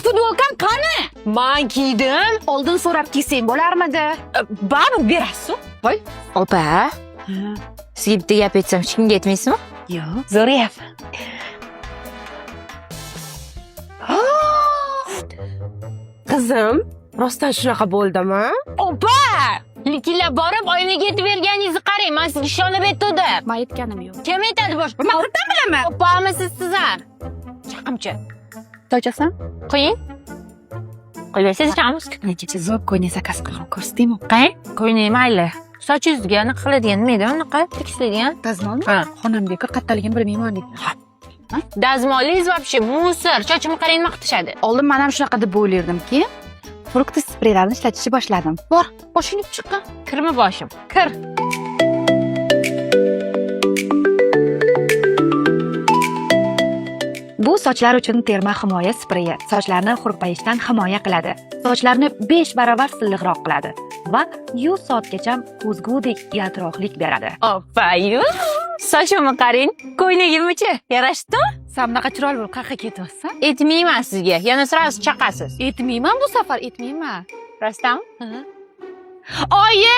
futbolkam qani? Men kiydim. Oldin so'rab kiysang bo'larmidi? Baribir berasiz. Voy. Opa, sizga bitta gap aytsam, hech kimga aytmaysizmi? Yo'q. Zo'rayapman. Qizim, rostdan shunaqa bo'ldimi? Opa! Likillab borib oynaga aytib berganingizni qarang. Men sizga ishonib aytdim. Men aytganim yo'q. Kim aytadi boshqa? Men qayerdan bilaman? Opami sizlar. Chaqimchi. To'jasan? Qo'ying. Qo'yasiz chaqamiz. Zo'r ko'yni zakaz qilgan ko'rsatdingmi? Qay? Qo'ying mayli. Sochingizga nima qiladigan nima edi? Unaqa tekslaydigan. Dazmolmi? Ha. Xonamga qattaligini bilmayman deb. Dazmolingiz вообще musor. Sochimni qarang nima qilishadi. Oldin men ham shunaqa deb o'ylardim-ki, frukt spreylarini ishlatishni boshladim. Bor, boshingni chiqqan. Kirmi boshim? Kir. Bu sochlar uchun terma himoya spreyi sochlarni hurpayishdan himoya qiladi. Sochlarni 5 barobar silliqroq qiladi va 100 soatgacha o'zgudek yaltiroqlik beradi. Oppa-yu. Sochimni qarang. Ko'ylagimchi? Yarashdimi? Sen bunaqa chiroyli bo'lib qayerga ketyapsan? Aytmayman sizga. Yana sразу chaqasiz. Aytmayman bu safar, aytmayman. Rostami? Oyi!